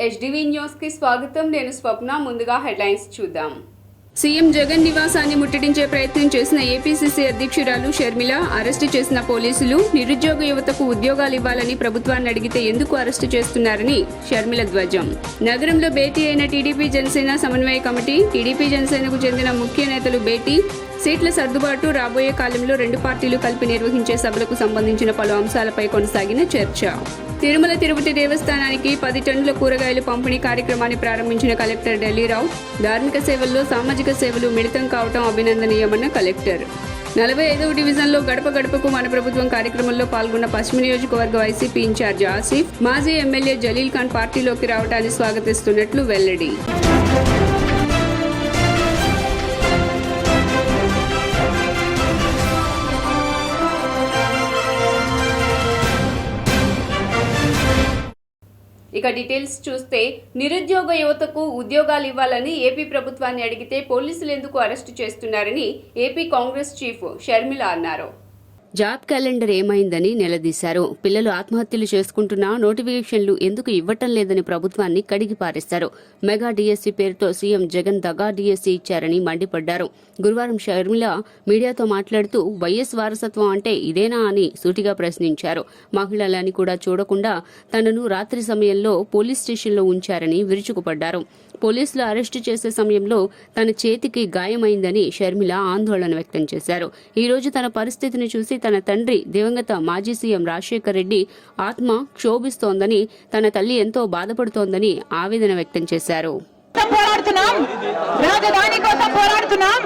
HDV news కి స్వాగతం. నేను స్వప్న. ముందుగా హెడ్లైన్స్ చూద్దాం. సీఎం జగన్ నివాసాన్ని ముట్టడించే ప్రయత్నం చేసిన ఏపీసీసీ అధ్యక్షురాలు షర్మిల అరెస్టు చేసిన పోలీసులు నిరుద్యోగ యువతకు ఉద్యోగాలు ఇవ్వాలని ప్రభుత్వాన్ని అడిగితే ఎందుకు అరెస్టు చేస్తున్నారని షర్మిల ధ్వజం. నగరంలో భేటీ అయిన టీడీపీ జనసేన సమన్వయ కమిటీ. టీడీపీ జనసేనకు చెందిన ముఖ్య నేతలు భేటీ. సీట్ల సర్దుబాటు, రాబోయే కాలంలో రెండు పార్టీలు కలిపి నిర్వహించే సభలకు సంబంధించిన పలు అంశాలపై కొనసాగిన చర్చ. తిరుమల తిరుపతి దేవస్థానానికి 10 టన్నుల కూరగాయలు పంపిణీ కార్యక్రమాన్ని ప్రారంభించిన కలెక్టర్ ఢిల్లీరావు. ధార్మిక సేవల్లో సామాజిక సేవలు మిళితం కావడం అభినందనీయమన్న కలెక్టర్. 45వ డివిజన్లో గడప గడపకు మన ప్రభుత్వం కార్యక్రమంలో పాల్గొన్న పశ్చిమ నియోజకవర్గ వైసీపీ ఇన్ఛార్జ్ ఆసిఫ్, మాజీ ఎమ్మెల్యే జలీల్ ఖాన్ పార్టీలోకి రావడాన్ని స్వాగతిస్తున్నట్లు వెల్లడి. ఇక డీటెయిల్స్ చూస్తే, నిరుద్యోగ యువతకు ఉద్యోగాలు ఇవ్వాలని ఏపీ ప్రభుత్వాన్ని అడిగితే పోలీసులు ఎందుకు అరెస్టు చేస్తున్నారని ఏపీ కాంగ్రెస్ చీఫ్ షర్మిల అన్నారు. జాబ్ క్యాలెండర్ ఏమైందని నిలదీశారు. పిల్లలు ఆత్మహత్యలు చేసుకుంటున్నా నోటిఫికేషన్లు ఎందుకు ఇవ్వటం లేదని ప్రభుత్వాన్ని కడిగి పారేశారు. మెగా డిఎస్సీ పేరుతో సీఎం జగన్ దగా డిఎస్సీ ఇచ్చారని మండిపడ్డారు. గురువారం షర్మిల మీడియాతో మాట్లాడుతూ వైఎస్ వారసత్వం అంటే ఇదేనా అని సూటిగా ప్రశ్నించారు. మహిళలని కూడా చూడకుండా తనను రాత్రి సమయంలో పోలీస్ స్టేషన్లో ఉంచారని విరుచుకుపడ్డారు. పోలీసులు అరెస్టు చేసే సమయంలో తన చేతికి గాయమైందని షర్మిల ఆందోళన వ్యక్తం చేశారు. ఈ రోజు తన పరిస్థితిని చూసి తన తండ్రి దివంగత మాజీ సీఎం రాజశేఖర్ రెడ్డి ఆత్మ క్షోభిస్తోందని, తన తల్లి ఎంతో బాధపడుతోందని ఆవేదన వ్యక్తం చేశారు. రాజధాని కోసం పోరాడుతున్నాం,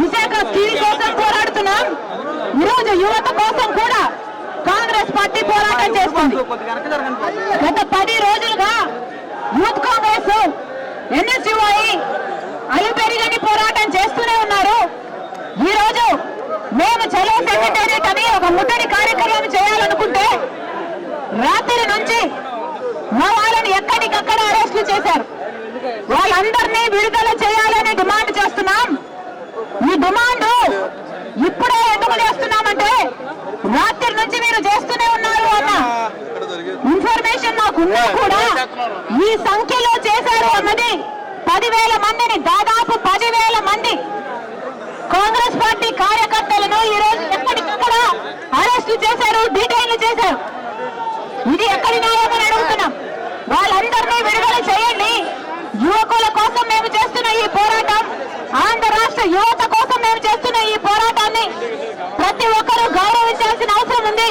విశాఖ స్టీల్ కోసం పోరాడుతున్నాం. ఈరోజు యువత కోసం కూడా కాంగ్రెస్ పార్టీ పోరాటం చేస్తుంది. గత 10 రోజులుగా యూత్ కాంగ్రెస్, NSUI అలుపెరిగని పోరాటం చేస్తూనే ఉన్నారు. ఈ రోజు మేము చలో సెక్రటేరియట్ అని ఒక ముట్టడి కార్యక్రమం చేయాలనుకుంటే రాత్రి నుంచి మా వాళ్ళని ఎక్కడికక్కడ అరెస్టులు చేశారు. వాళ్ళందరినీ విడుదల చేయాలని డిమాండ్ చేస్తున్నాం. ఈ డిమాండ్ ఇప్పుడే ఎందుకు చేస్తున్నామంటే రాత్రి నుంచి మీరు చేస్తూనే ఉన్నారు అన్న ఇన్ఫర్మేషన్ మాకున్నా కూడా ఈ సంఖ్యలో చేశారు అన్నది 10,000 మందిని, దాదాపు 10,000 మంది కాంగ్రెస్ పార్టీ కార్యకర్తలను ఈ రోజు ఎక్కడికక్కడ అరెస్టు చేశారు, డీటెయిల్ చేశారు. ఇది ఎక్కడి న్యాయమని అడుగుతున్నాం. వాళ్ళందరినీ విడుదల చేయండి. యువకుల కోసం మేము చేస్తున్న ఈ పోరాటం, ఆంధ్ర రాష్ట్ర యువత కోసం మేము చేస్తున్న ఈ పోరాటాన్ని ప్రతి ఒక్కరూ గౌరవించాల్సిన అవసరం ఉంది.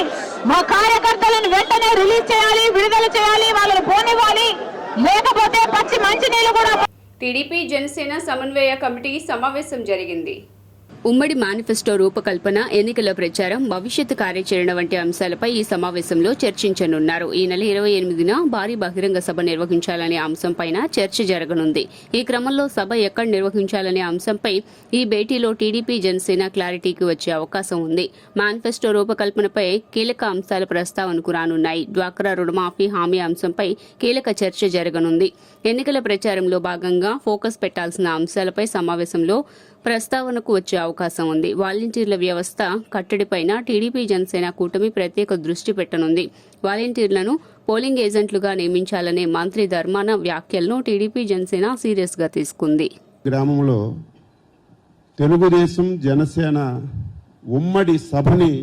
మా కార్యకర్తలను వెంటనే రిలీజ్ చేయాలి, విడుదల చేయాలి, వాళ్ళని పోనివ్వాలి. లేకపోతే పచ్చి మంచినీళ్ళు కూడా. టీడీపీ జనసేన సమన్వయ కమిటీ సమావేశం జరిగింది. ఉమ్మడి మేనిఫెస్టో రూపకల్పన, ఎన్నికల ప్రచారం, భవిష్యత్తు కార్యాచరణ వంటి అంశాలపై ఈ సమావేశంలో చర్చించనున్నారు. ఈ నెల 28న భారీ బహిరంగ సభ నిర్వహించాలనే అంశంపైన చర్చ జరగనుంది. ఈ క్రమంలో సభ ఎక్కడ నిర్వహించాలనే అంశంపై ఈ భేటీలో టీడీపీ జనసేన క్లారిటీకి వచ్చే అవకాశం ఉంది. మేనిఫెస్టో రూపకల్పనపై కీలక అంశాల ప్రస్తావనకు రానున్నాయి. డ్వాక్రా రుణమాఫీ హామీ అంశంపై కీలక చర్చ జరగనుంది. ఎన్నికల ప్రచారంలో భాగంగా ఫోకస్ పెట్టాల్సిన అంశాలపై సమావేశంలో ప్రస్తావనకు వచ్చే అవకాశం ఉంది. వాలంటీర్ల వ్యవస్థ కట్టడిపైన టీడీపీ జనసేన కూటమి ప్రత్యేక దృష్టి పెట్టనుంది. వాలంటీర్లను పోలింగ్ ఏజెంట్లుగా నియమించాలనే మంత్రి ధర్మాన వ్యాఖ్యలను టీడీపీ జనసేన సీరియస్ గా తీసుకుంది. గ్రామంలో తెలుగుదేశం జనసేన ఉమ్మడి సభని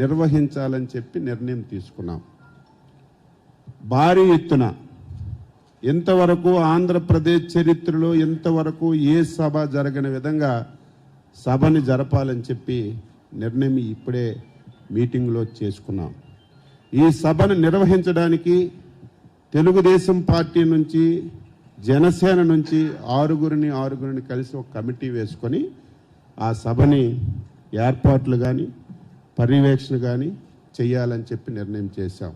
నిర్వహించాలని చెప్పి నిర్ణయం తీసుకున్నాం. భారీ ఎత్తున ఇంతవరకు ఆంధ్రప్రదేశ్ చరిత్రలో ఇంతవరకు ఏ సభ జరగని విధంగా సభని జరపాలని చెప్పి నిర్ణయం ఇప్పుడే మీటింగ్లో చేసుకున్నాం. ఈ సభను నిర్వహించడానికి తెలుగుదేశం పార్టీ నుంచి, జనసేన నుంచి 6గురిని కలిసి ఒక కమిటీ వేసుకొని ఆ సభని ఏర్పాట్లు కానీ పర్యవేక్షణ కానీ చేయాలని చెప్పి నిర్ణయం చేశాం.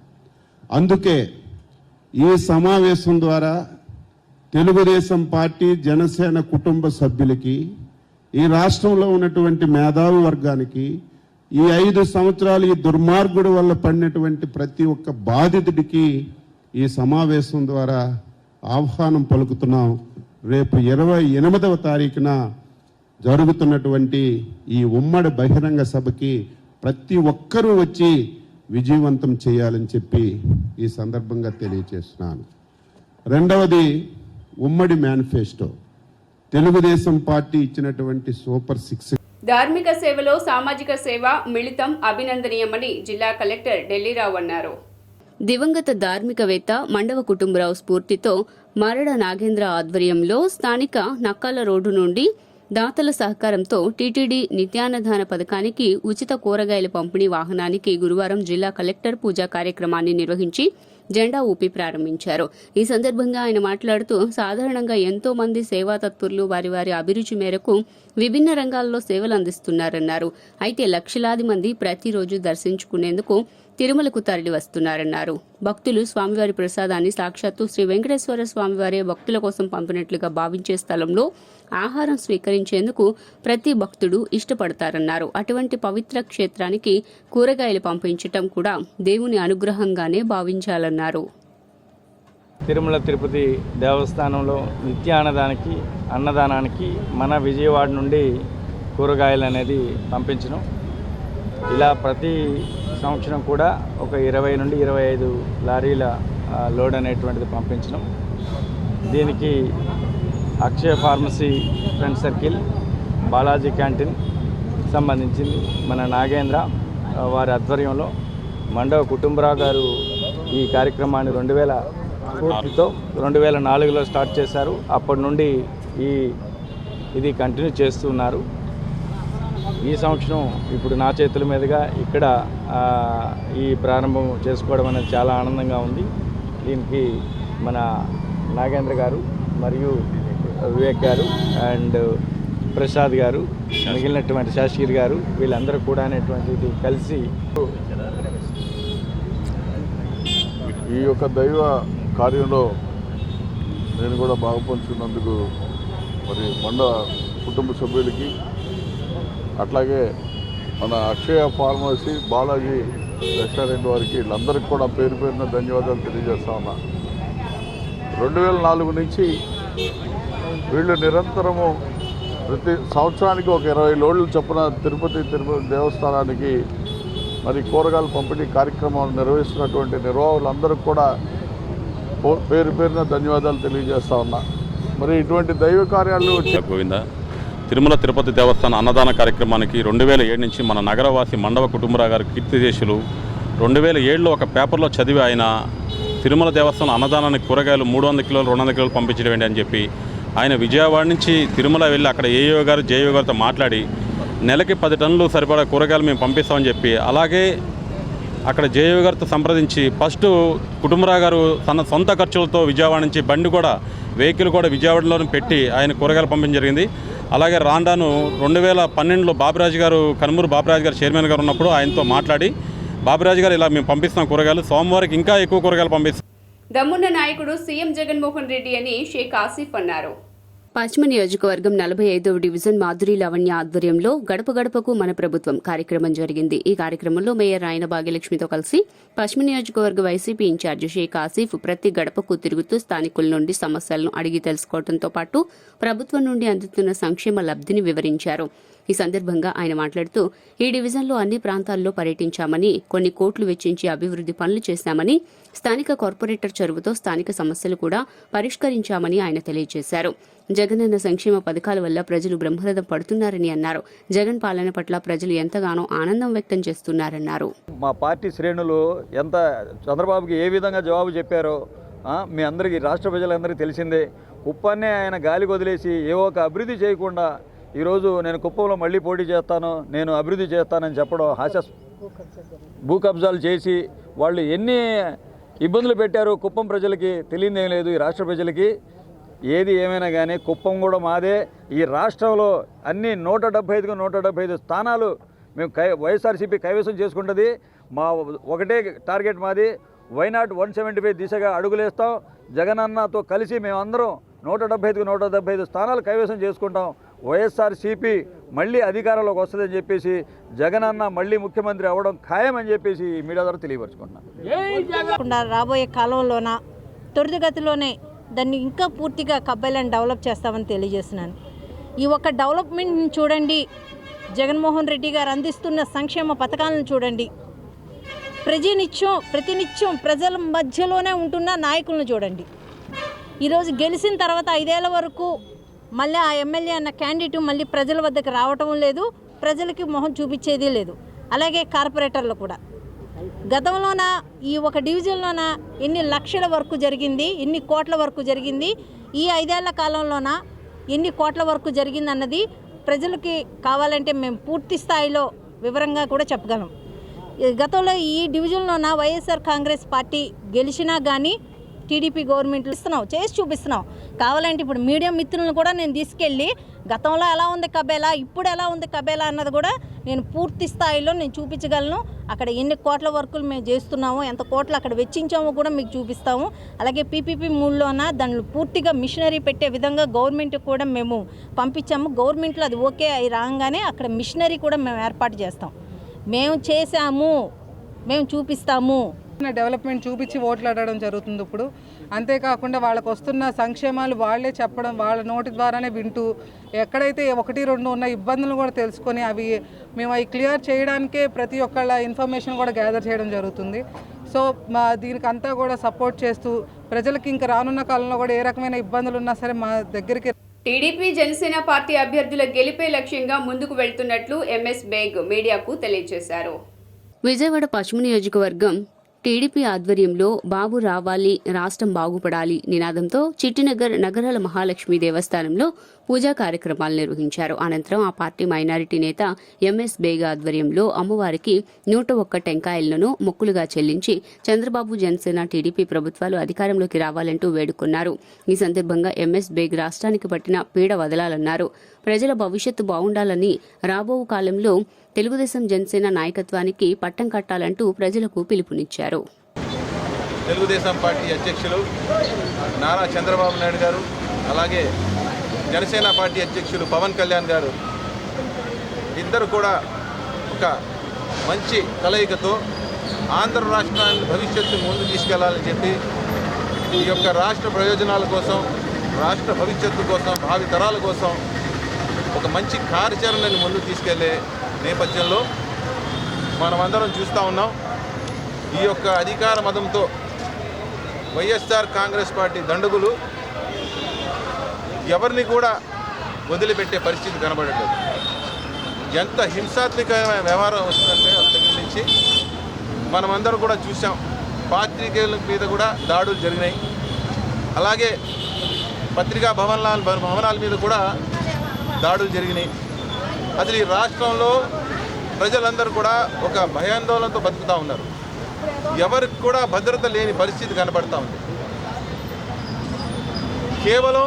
అందుకే ఈ సమావేశం ద్వారా తెలుగుదేశం పార్టీ, జనసేన కుటుంబ సభ్యులకి, ఈ రాష్ట్రంలో ఉన్నటువంటి మేధావి వర్గానికి, ఈ 5 సంవత్సరాలు ఈ దుర్మార్గుడు వల్ల పడినటువంటి ప్రతి ఒక్క బాధితుడికి ఈ సమావేశం ద్వారా ఆహ్వానం పలుకుతున్నాం. రేపు 28వ తారీఖున జరుగుతున్నటువంటి ఈ ఉమ్మడి బహిరంగ సభకి ప్రతి ఒక్కరూ వచ్చి విజయవంతం చేయాలని చెప్పి ఈ సందర్భంగా తెలియజేస్తున్నాను. రెండవది ఉమ్మడి మేనిఫెస్టో, తెలుగుదేశం పార్టీ ఇచ్చినటువంటి సూపర్ 6. ధార్మిక సేవలో సామాజిక సేవ మిళితం అభినందనీయమని జిల్లా కలెక్టర్ ఢిల్లీరావు అన్నారు. దివంగత ధార్మికవేత్త మండవ కుటుంబరావు స్ఫూర్తితో మరడ నాగేంద్ర ఆధ్వర్యంలో స్థానిక నక్కాల రోడ్డు నుండి దాతల సహకారంతో టీటీడీ నిత్యాన్నదాన పథకానికి ఉచిత కూరగాయల పంపిణీ వాహనానికి గురువారం జిల్లా కలెక్టర్ పూజా కార్యక్రమాన్ని నిర్వహించి జెండా ఊపి ప్రారంభించారు. ఈ సందర్భంగా ఆయన మాట్లాడుతూ సాధారణంగా ఎంతో మంది సేవా తత్పరులు వారి వారి అభిరుచి మేరకు విభిన్న రంగాల్లో సేవలు అందిస్తున్నారన్నారు. అయితే లక్షలాది మంది ప్రతిరోజు దర్శించుకునేందుకు తిరుమలకు తరలి వస్తున్నారన్నారు. భక్తులు స్వామివారి ప్రసాదాన్ని సాక్షాత్తు శ్రీ వెంకటేశ్వర స్వామివారే భక్తుల కోసం పంపినట్లుగా భావించే స్థలంలో ఆహారం స్వీకరించేందుకు ప్రతి భక్తుడు ఇష్టపడతారన్నారు. అటువంటి పవిత్ర క్షేత్రానికి కూరగాయలు పంపించటం కూడా దేవుని అనుగ్రహంగానే భావించాలన్నారు. తిరుమల తిరుపతి దేవస్థానంలో నిత్యాన్నదానికి అన్నదానానికి మన విజయవాడ నుండి కూరగాయలు అనేది పంపించడం, ఇలా ప్రతి సంవత్సరం కూడా ఒక 20 నుండి 25 లారీల లోడ్ అనేటువంటిది పంపించడం. దీనికి Akshaya pharmacy friend circle, Balaji canteen సంబంధించింది మన నాగేంద్ర వారి ఆధ్వర్యంలో మండవ కుటుంబరావు గారు ఈ కార్యక్రమాన్ని 2004లో స్టార్ట్ చేశారు. అప్పటి నుండి ఇది కంటిన్యూ చేస్తున్నారు. ఈ సంవత్సరం ఇప్పుడు నా చేతుల మీదుగా ఇక్కడ ఈ ప్రారంభం చేసుకోవడం అనేది చాలా ఆనందంగా ఉంది. దీనికి మన నాగేంద్ర గారు మరియు వివేక్ గారు అండ్ ప్రసాద్ గారు, మిగిలినటువంటి శాస్త్రి గారు, వీళ్ళందరూ కూడా అనేటువంటిది కలిసి ఈ యొక్క దైవ కార్యంలో నేను కూడా భాగపంచుకున్నందుకు మరి మండ కుటుంబ సభ్యులకి, అట్లాగే మన అక్షయ ఫార్మసీ, బాలాజీ రెస్టారెంట్ వారికి, వీళ్ళందరికీ కూడా పేరు పేరున ధన్యవాదాలు తెలియజేస్తా ఉన్నా. 2004 నుంచి వీళ్ళు నిరంతరము ప్రతి సంవత్సరానికి ఒక 20 లోడ్లు చొప్పున తిరుపతి దేవస్థానానికి మరి కూరగాయల పంపిణీ కార్యక్రమాలు నిర్వహిస్తున్నటువంటి నిర్వాహకులందరికీ కూడా పేరు పేరున ధన్యవాదాలు తెలియజేస్తా ఉన్నా. మరి ఇటువంటి దైవ కార్యాలు గోవింద తిరుమల తిరుపతి దేవస్థాన అన్నదాన కార్యక్రమానికి 2007 నుంచి మన నగరవాసి మండవ కుటుంబరావు గారు కీర్తిశేషులు 2007లో ఒక పేపర్లో చదివి ఆయన తిరుమల దేవస్థానం అన్నదానానికి కూరగాయలు 300 కిలోలు 200 కిలోలు పంపించడం ఏంటి అని చెప్పి ఆయన విజయవాడ నుంచి తిరుమల వెళ్ళి అక్కడ ఏయో గారు జేయో గారితో మాట్లాడి నెలకి 10 టన్నులు సరిపడా కూరగాయలు మేము పంపిస్తామని చెప్పి, అలాగే అక్కడ జేయో గారితో సంప్రదించి ఫస్ట్ కుటుంబరావు గారు తన సొంత ఖర్చులతో విజయవాడ నుంచి బండి కూడా వెహికల్ కూడా విజయవాడలోనే పెట్టి ఆయన కూరగాయలు పంపించడం జరిగింది. అలాగే రాను 2012లో బాబురాజు గారు, కనుమూరు బాబురాజు గారు చైర్మన్ గారు ఉన్నప్పుడు ఆయనతో మాట్లాడి బాబురాజు గారు ఇలా మేము పంపిస్తాం కూరగాయలు, సోమవారికి ఇంకా ఎక్కువ కూరగాయలు పంపిస్తాం. దమ్మున్న నాయకుడు సీఎం జగన్మోహన్ రెడ్డి అని షేక్ ఆసిఫ్ అన్నారు. పశ్చిమ నియోజకవర్గం 45వ డివిజన్ మాధురి లావణ్య ఆధ్వర్యంలో గడప గడపకు మన ప్రభుత్వం కార్యక్రమం జరిగింది. ఈ కార్యక్రమంలో మేయర్ రాయన భాగ్యలక్ష్మితో కలిసి పశ్చిమ నియోజకవర్గ వైసీపీ ఇన్ఛార్జి షేక్ ఆసిఫ్ ప్రతి గడపకు తిరుగుతూ స్థానికుల నుండి సమస్యలను అడిగి తెలుసుకోవడంతో పాటు ప్రభుత్వం నుండి అందుతున్న సంక్షేమ లబ్ధిని వివరించారు. ఈ సందర్భంగా ఆయన మాట్లాడుతూ ఈ డివిజన్లో అన్ని ప్రాంతాల్లో పర్యటించామని, కొన్ని కోట్లు వెచ్చించి అభివృద్ధి పనులు చేశామని, స్థానిక కార్పొరేటర్ చొరవతో స్థానిక సమస్యలు కూడా పరిష్కరించామని ఆయన తెలియజేశారు. జగనన్న సంక్షేమ పథకాల వల్ల ప్రజలు బ్రహ్మరథం పడుతున్నారని అన్నారు. జగన్ పాలన పట్ల ప్రజలు ఎంతగానో ఆనందం వ్యక్తం చేస్తున్నారన్నారు. మా పార్టీ శ్రేణులు ఎంత చంద్రబాబుకి ఏ విధంగా జవాబు చెప్పారో మీ అందరికీ, రాష్ట్ర ప్రజలందరికీ తెలిసిందే. కుప్పాన్నే ఆయన గాలికి వదిలేసి ఏ ఒక అభివృద్ధి చేయకుండా ఈరోజు నేను కుప్పంలో మళ్ళీ పోటీ చేస్తాను, నేను అభివృద్ధి చేస్తానని చెప్పడం భూ కబ్జాలు చేసి వాళ్ళు ఎన్ని ఇబ్బందులు పెట్టారు కుప్పం ప్రజలకి తెలియదేం లేదు. ఈ రాష్ట్ర ప్రజలకి ఏది ఏమైనా కానీ కుప్పం కూడా మాదే. ఈ రాష్ట్రంలో అన్ని 175 స్థానాలు మేము వైఎస్ఆర్సీపీ కైవసం చేసుకుంటుంది. మా ఒకటే టార్గెట్ మాది, వైనాట్ 175 దిశగా అడుగులేస్తాం. జగనన్నతో కలిసి మేమందరం 175 స్థానాలు కైవసం చేసుకుంటాం. వైఎస్ఆర్సీపీ మళ్ళీ అధికారంలోకి వస్తుందని చెప్పేసి, జగనన్న మళ్ళీ ముఖ్యమంత్రి అవ్వడం ఖాయమని చెప్పేసి మీడియా ద్వారా తెలియపరుచుకుంటున్నాను. రాబోయే కాలంలోన త్వరితగతిలోనే దాన్ని ఇంకా పూర్తిగా కబ్బాయిలను డెవలప్ చేస్తామని తెలియజేస్తున్నాను. ఈ ఒక్క డెవలప్మెంట్ని చూడండి, జగన్మోహన్ రెడ్డి గారు అందిస్తున్న సంక్షేమ పథకాలను చూడండి, ప్రతినిత్యం ప్రజల మధ్యలోనే ఉంటున్న నాయకులను చూడండి. ఈరోజు గెలిచిన తర్వాత 5 ఏళ్ల వరకు మళ్ళీ ఆ ఎమ్మెల్యే అన్న క్యాండిడేట్ మళ్ళీ ప్రజల వద్దకు రావటం లేదు, ప్రజలకి మొహం చూపించేది లేదు. అలాగే కార్పొరేటర్లు కూడా గతంలోన ఈ ఒక డివిజన్లోన ఎన్ని లక్షల వరకు జరిగింది, ఎన్ని కోట్ల వరకు జరిగింది, ఈ 5 ఏళ్ల కాలంలోన ఎన్ని కోట్ల వరకు జరిగింది అన్నది ప్రజలకి కావాలంటే మేము పూర్తి స్థాయిలో వివరంగా కూడా చెప్పగలం. గతంలో ఈ డివిజన్లోన వైఎస్ఆర్ కాంగ్రెస్ పార్టీ గెలిచినా కానీ టీడీపీ గవర్నమెంట్లు చేసి చూపిస్తున్నాం. కావాలంటే ఇప్పుడు మీడియా మిత్రులను కూడా నేను తీసుకెళ్ళి గతంలో ఎలా ఉంది కబేలా, ఇప్పుడు ఎలా ఉంది కబేలా అన్నది కూడా నేను పూర్తి స్థాయిలో నేను చూపించగలను. అక్కడ ఎన్ని కోట్ల వర్కులు మేము చేస్తున్నామో, ఎంత కోట్లు అక్కడ వెచ్చించామో కూడా మీకు చూపిస్తాము. అలాగే పీపీపీ 3లోన దానిలో పూర్తిగా మిషనరీ పెట్టే విధంగా గవర్నమెంట్ కూడా మేము పంపించాము. గవర్నమెంట్లో అది ఓకే అయి రాగానే అక్కడ మిషనరీ కూడా మేము ఏర్పాటు చేస్తాం. మేము చేశాము, మేము చూపిస్తాము. డెవలప్మెంట్ చూపించి ఓట్లాడడం జరుగుతుంది ఇప్పుడు. అంతేకాకుండా వాళ్ళకు వస్తున్న సంక్షేమాలు వాళ్ళే చెప్పడం, వాళ్ళ నోటి ద్వారానే వింటూ ఎక్కడైతే 1-2 ఉన్న ఇబ్బందులు కూడా తెలుసుకొని మేము అవి క్లియర్ చేయడానికే ప్రతి ఒక్కళ్ళ ఇన్ఫర్మేషన్ కూడా గ్యాదర్ చేయడం జరుగుతుంది. సో దీనికి అంతా కూడా సపోర్ట్ చేస్తూ ప్రజలకి ఇంకా రానున్న కాలంలో కూడా ఏ రకమైన ఇబ్బందులు ఉన్నా సరే మా దగ్గరికి. టీడీపీ జనసేన పార్టీ అభ్యర్థుల గెలిపే లక్ష్యంగా ముందుకు వెళ్తున్నట్లు ఎంఎస్ బేగ్ మీడియాకు తెలియజేశారు. విజయవాడ పశ్చిమ నియోజకవర్గం టీడీపీ ఆధ్వర్యంలో బాబు రావాలి, రాష్ట్రం బాగుపడాలి నినాదంతో చిట్టినగర్ నగరాల మహాలక్ష్మి దేవస్థానంలో పూజా కార్యక్రమాలు నిర్వహించారు. అనంతరం ఆ పార్టీ మైనారిటీ నేత ఎంఎస్ బేగ్ ఆధ్వర్యంలో అమ్మవారికి 101 టెంకాయలను మొక్కులుగా చెల్లించి చంద్రబాబు జనసేన టీడీపీ ప్రభుత్వాలు అధికారంలోకి రావాలంటూ వేడుకున్నారు. ఈ సందర్భంగా ఎంఎస్ బేగ్ రాష్ట్రానికి పట్టిన పీడ వదలాలన్నారు. ప్రజల భవిష్యత్తు బాగుండాలని, రాబో కాలంలో తెలుగుదేశం జనసేన నాయకత్వానికి పట్టం కట్టాలంటూ ప్రజలకు పిలుపునిచ్చారు. తెలుగుదేశం పార్టీ అధ్యక్షులు నారా చంద్రబాబు నాయుడు గారు, అలాగే జనసేన పార్టీ అధ్యక్షులు పవన్ కళ్యాణ్ గారు ఇద్దరు కూడా ఒక మంచి కలయికతో ఆంధ్ర రాష్ట్రాన్ని భవిష్యత్తు ముందు తీసుకెళ్లాలని చెప్పి ఈ యొక్క రాష్ట్ర ప్రయోజనాల కోసం, రాష్ట్ర భవిష్యత్తు కోసం, భావి తరాల కోసం ఒక మంచి కార్యాచరణని ముందు తీసుకెళ్లే నేపథ్యంలో మనమందరం చూస్తూ ఉన్నాం. ఈ యొక్క అధికార మదంతో వైఎస్ఆర్ కాంగ్రెస్ పార్టీ దండగులు ఎవరిని కూడా వదిలిపెట్టే పరిస్థితి కనబడట్లేదు. ఎంత హింసాత్మకమైన వ్యవహారం వస్తుందంటే దగ్గర నుంచి మనమందరం కూడా చూసాం. పాత్రికేయుల మీద కూడా దాడులు జరిగినాయి. అలాగే పత్రికా భవనాల మీద కూడా దాడులు జరిగినాయి. అసలు ఈ రాష్ట్రంలో ప్రజలందరూ కూడా ఒక భయాందోళనతో బతుకుతూ ఉన్నారు. ఎవరికి కూడా భద్రత లేని పరిస్థితి కనబడతా ఉంది. కేవలం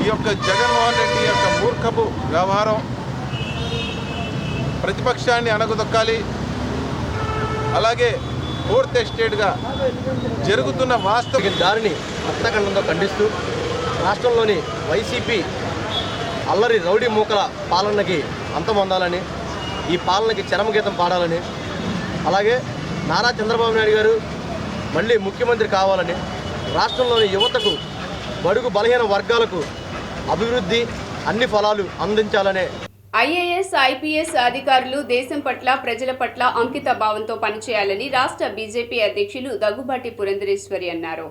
ఈ యొక్క జగన్మోహన్ రెడ్డి యొక్క మూర్ఖపు వ్యవహారం ప్రతిపక్షాన్ని అణగదొక్కాలి, అలాగే ఫోర్త్ ఎస్టేట్గా జరుగుతున్న వాస్తవ దారిని హస్తఖండంతో ఖండిస్తూ రాష్ట్రంలోని వైసీపీ అల్లరి రౌడీ మూకల పాలనకి అంతమొందాలని, ఈ పాలనకి చరమగీతం పాడాలని, అలాగే నారా చంద్రబాబు నాయుడు గారు మళ్ళీ ముఖ్యమంత్రి కావాలని, రాష్ట్రంలోని యువతకు, బడుగు బలహీన వర్గాలకు అభివృద్ధి అన్ని ఫలాలు అందించాలనే ఐఏఎస్, ఐపీఎస్ అధికారులు దేశం పట్ల, ప్రజల పట్ల అంకిత భావంతో పనిచేయాలని రాష్ట్ర బీజేపీ అధ్యక్షులు దగ్గుబాటి పురంధరేశ్వరి అన్నారు.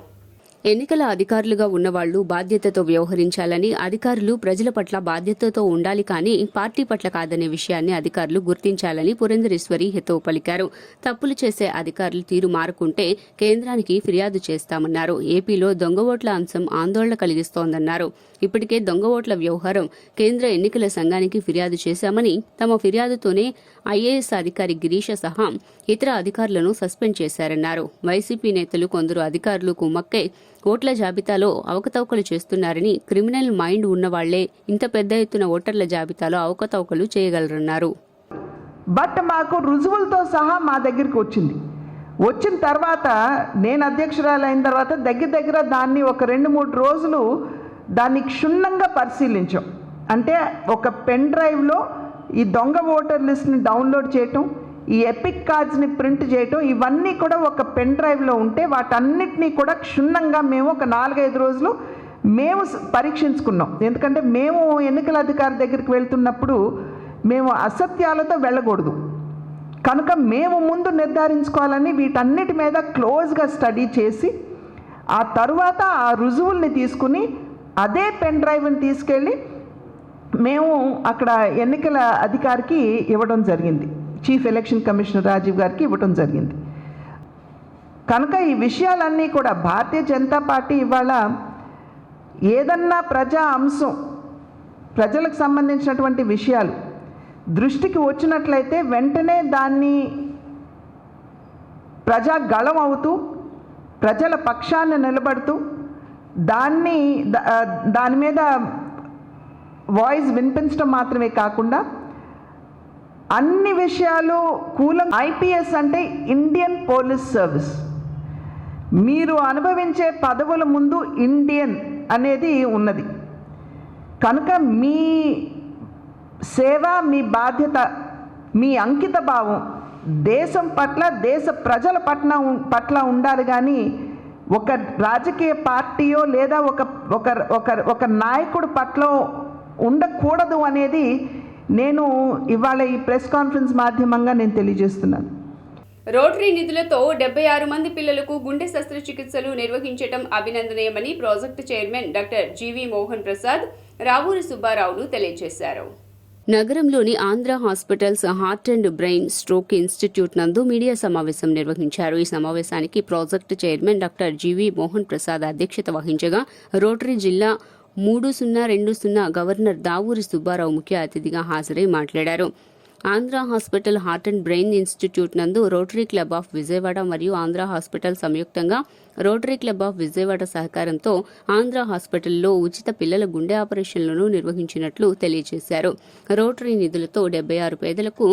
ఎన్నికల అధికారులుగా ఉన్నవాళ్లు బాధ్యతతో వ్యవహరించాలని, అధికారులు ప్రజల పట్ల బాధ్యతతో ఉండాలి కానీ పార్టీ పట్ల కాదనే విషయాన్ని అధికారులు గుర్తించాలని పురంధరేశ్వరి హితవు పలికారు. తప్పులు చేసే అధికారులు తీరు మారుకుంటే కేంద్రానికి ఫిర్యాదు చేస్తామన్నారు. ఏపీలో దొంగ ఓట్ల అంశం ఆందోళన కలిగిస్తోందన్నారు. ఇప్పటికే దొంగ ఓట్ల వ్యవహారం కేంద్ర ఎన్నికల సంఘానికి ఫిర్యాదు చేశామని, తమ ఫిర్యాదుతోనే ఐఏఎస్ అధికారి గిరీష సహా ఇతర అధికారులను సస్పెండ్ చేశారన్నారు. వైసీపీ నేతలు కొందరు అధికారులు కుమ్మక్కై ఓట్ల జాబితాలో అవకతవకలు చేస్తున్నారని, క్రిమినల్ మైండ్ ఉన్నవాళ్లే ఇంత పెద్ద ఎత్తున ఓటర్ల జాబితాలో అవకతవకలు చేయగలరన్నారు. బట్ మాకు రుజువులతో సహా మా దగ్గరికి వచ్చిన తర్వాత నేను అధ్యక్షురాలైన తర్వాత దగ్గర దాన్ని ఒక 2-3 రోజులు దాన్ని క్షుణ్ణంగా పరిశీలించాం. అంటే ఒక పెన్ డ్రైవ్లో ఈ దొంగ ఓటర్ లిస్ట్ని డౌన్లోడ్ చేయటం, ఈ ఎపిక్ కార్డ్స్ని ప్రింట్ చేయటం, ఇవన్నీ కూడా ఒక పెన్ డ్రైవ్లో ఉంటే వాటన్నిటినీ కూడా క్షుణ్ణంగా మేము ఒక 4-5 రోజులు మేము పరీక్షించుకున్నాం. ఎందుకంటే మేము ఎన్నికల అధికారి దగ్గరికి వెళ్తున్నప్పుడు మేము అసత్యాలతో వెళ్ళకూడదు కనుక మేము ముందు నిర్ధారించుకోవాలని వీటన్నిటి మీద క్లోజ్గా స్టడీ చేసి ఆ తరువాత ఆ రుజువుల్ని తీసుకుని అదే పెన్ డ్రైవ్ని తీసుకెళ్ళి మేము అక్కడ ఎన్నికల అధికారికి ఇవ్వడం జరిగింది, చీఫ్ ఎలక్షన్ కమిషనర్ రాజీవ్ గారికి ఇవ్వడం జరిగింది. కనుక ఈ విషయాలన్నీ కూడా భారతీయ జనతా పార్టీ ఇవాళ ఏదన్నా ప్రజా అంశం, ప్రజలకు సంబంధించినటువంటి విషయాలు దృష్టికి వచ్చినట్లయితే వెంటనే దాన్ని ప్రజా గళం అవుతూ ప్రజల పక్షాన్ని నిలబడుతూ దాని మీద వాయిస్ వినిపించడం మాత్రమే కాకుండా అన్ని విషయాలు ఐపీఎస్ అంటే ఇండియన్ పోలీస్ సర్వీస్. మీరు అనుభవించే పదవుల ముందు ఇండియన్ అనేది ఉన్నది. కనుక మీ సేవ, మీ బాధ్యత, మీ అంకిత భావం దేశం పట్ల, దేశ ప్రజల పట్ల ఉండాలి. కానీ ఒక రాజకీయ పార్టీయో లేదా ఒక నాయకుడు పట్ల ఉండకూడదు అనేది నేను ఇవాళ ఈ ప్రెస్ కాన్ఫరెన్స్ మాధ్యమంగా నేను తెలియజేస్తున్నాను. రోటరీ నిధులతో 76 మంది పిల్లలకు గుండె శస్త్రచికిత్సలు నిర్వహించడం అభినందనీయమని ప్రాజెక్టు చైర్మన్ డాక్టర్ జీవి మోహన్ ప్రసాద్ రావూరి సుబ్బారావులు తెలియజేశారు. నగరంలోని Andhra hospitals heart and brain stroke institute నందు మీడియా సమావేశం నిర్వహించారు. ఈ సమావేశానికి ప్రాజెక్టు చైర్మన్ డాక్టర్ జీవి మోహన్ ప్రసాద్ అధ్యక్షత వహించగా రోటరీ జిల్లా 3020 గవర్నర్ దావూరి సుబ్బారావు ముఖ్య అతిథిగా హాజరై మాట్లాడారు. Andhra hospital heart and brain institute నందు రోటరీ క్లబ్ ఆఫ్ విజయవాడ మరియు ఆంధ్ర హాస్పిటల్ సంయుక్తంగా రోటరీ క్లబ్ ఆఫ్ విజయవాడ సహకారంతో ఆంధ్ర హాస్పిటల్లో ఉచిత పిల్లల గుండె ఆపరేషన్లను నిర్వహించినట్లు తెలియజేశారు. రోటరీ నిధులతో 76 పేదలకు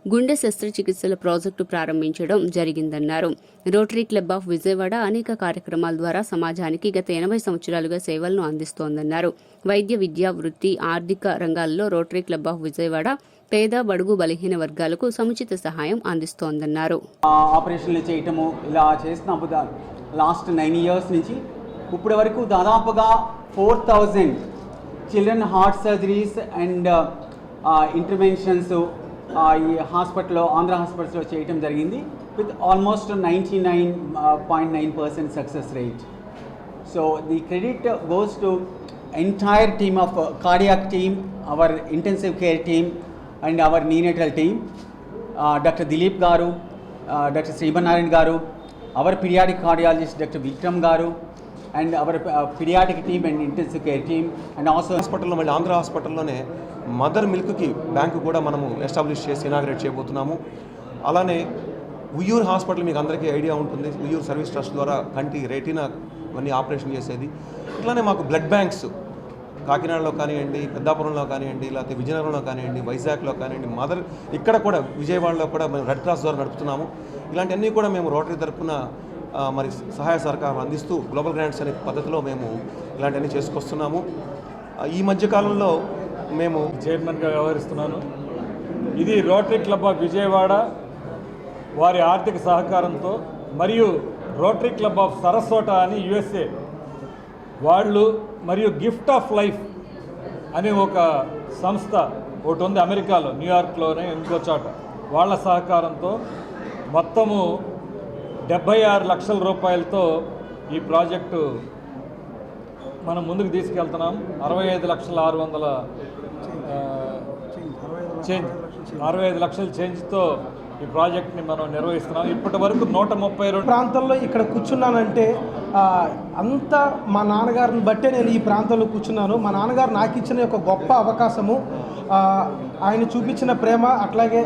గుండె శస్త్రచికిత్సల ప్రాజెక్టు ప్రారంభించడం జరిగిందన్నారు. రోటరీ క్లబ్ ఆఫ్ విజయవాడ అనేక కార్యక్రమాల ద్వారా సమాజానికి గత 80 సంవత్సరాలుగా సేవలను అందిస్తోందన్నారు. వైద్య, విద్య, వృత్తి, ఆర్థిక రంగాల్లో రోటరీ క్లబ్ ఆఫ్ విజయవాడ పేద, బడుగు, బలహీన వర్గాలకు సముచిత సహాయం అందిస్తోందన్నారు. ఆపరేషన్లు చేయటము ఇలా చేస్తున్న లాస్ట్ 9 years నుంచి ఇప్పటి వరకు దాదాపుగా 4000 children heart surgeries and interventions ఈ హాస్పిటల్లో, ఆంధ్ర హాస్పిటల్స్లో చేయటం జరిగింది with almost 99.9% success rate. So the credit goes to entire team of cardiac team, our intensive care team and our neonatal team, Dr. Dilip garu, Dr. Srimanarayan garu, our pediatric cardiologist Dr. Vikram garu, and our pediatric team and intensive care team, and also హాస్పిటల్లో మళ్ళీ ఆంధ్ర హాస్పిటల్లోనే mother మిల్క్కి bank కూడా మనము establish చేసి inaugurate చేయబోతున్నాము. అలానే Uyyuru hospital మీకు అందరికీ ఐడియా ఉంటుంది. ఉయ్యూరు సర్వీస్ ట్రస్ట్ ద్వారా కంటి, రెటీనా ఇవన్నీ ఆపరేషన్ చేసేది. ఇట్లానే మాకు బ్లడ్ బ్యాంక్స్ కాకినాడలో కానివ్వండి, పెద్దాపురంలో కానివ్వండి, లేకపోతే విజయనగరంలో కానివ్వండి, వైజాగ్లో కానివ్వండి, మదర్ ఇక్కడ కూడా విజయవాడలో కూడా మేము రెడ్ క్రాస్ ద్వారా నడుపుతున్నాము. ఇలాంటివన్నీ కూడా మేము రోటరీ తరఫున మరి సహాయ సహకారం అందిస్తూ గ్లోబల్ గ్రాంట్స్ అనే పద్ధతిలో మేము ఇలాంటివన్నీ చేసుకొస్తున్నాము. ఈ మధ్యకాలంలో మేము చైర్మన్గా వ్యవహరిస్తున్నాను. ఇది రోటరీ క్లబ్ ఆఫ్ విజయవాడ వారి ఆర్థిక సహకారంతో మరియు రోటరీ క్లబ్ ఆఫ్ సరస్వత అని USA వాళ్ళు మరియు గిఫ్ట్ ఆఫ్ లైఫ్ అనే ఒక సంస్థ ఒకటి ఉంది అమెరికాలో, న్యూయార్క్లోనే ఇంకో చోట, వాళ్ళ సహకారంతో మొత్తము 76 లక్షల రూపాయలతో ఈ ప్రాజెక్టు మనం ముందుకు తీసుకెళ్తున్నాం. 65 లక్షల చేంజ్తో ఈ ప్రాజెక్ట్ని మనం నిర్వహిస్తున్నాం. ఇప్పటి వరకు 132 ప్రాంతంలో ఇక్కడ కూర్చున్నానంటే అంతా మా నాన్నగారిని బట్టే నేను ఈ ప్రాంతంలో కూర్చున్నాను. మా నాన్నగారు నాకు ఇచ్చిన ఒక గొప్ప అవకాశము, ఆయన చూపించిన ప్రేమ, అట్లాగే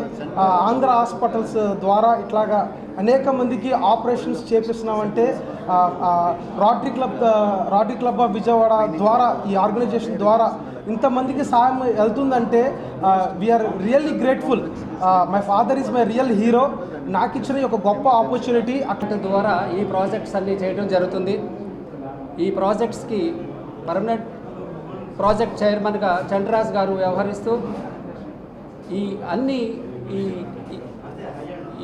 ఆంధ్ర హాస్పిటల్స్ ద్వారా ఇట్లాగా అనేక మందికి ఆపరేషన్స్ చేపిస్తున్నామంటే రోటరీ క్లబ్ ఆఫ్ విజయవాడ ద్వారా, ఈ ఆర్గనైజేషన్ ద్వారా ఇంతమందికి సహాయం వెళ్తుందంటే we are really grateful. My father is my real hero. నాకు ఇచ్చిన ఒక గొప్ప ఆపర్చునిటీ అక్కడి ద్వారా ఈ ప్రాజెక్ట్స్ అన్నీ చేయడం జరుగుతుంది. ఈ ప్రాజెక్ట్స్కి పర్మనెంట్ ప్రాజెక్ట్ చైర్మన్గా చంద్రరాజ్ గారు వ్యవహరిస్తూ ఈ అన్ని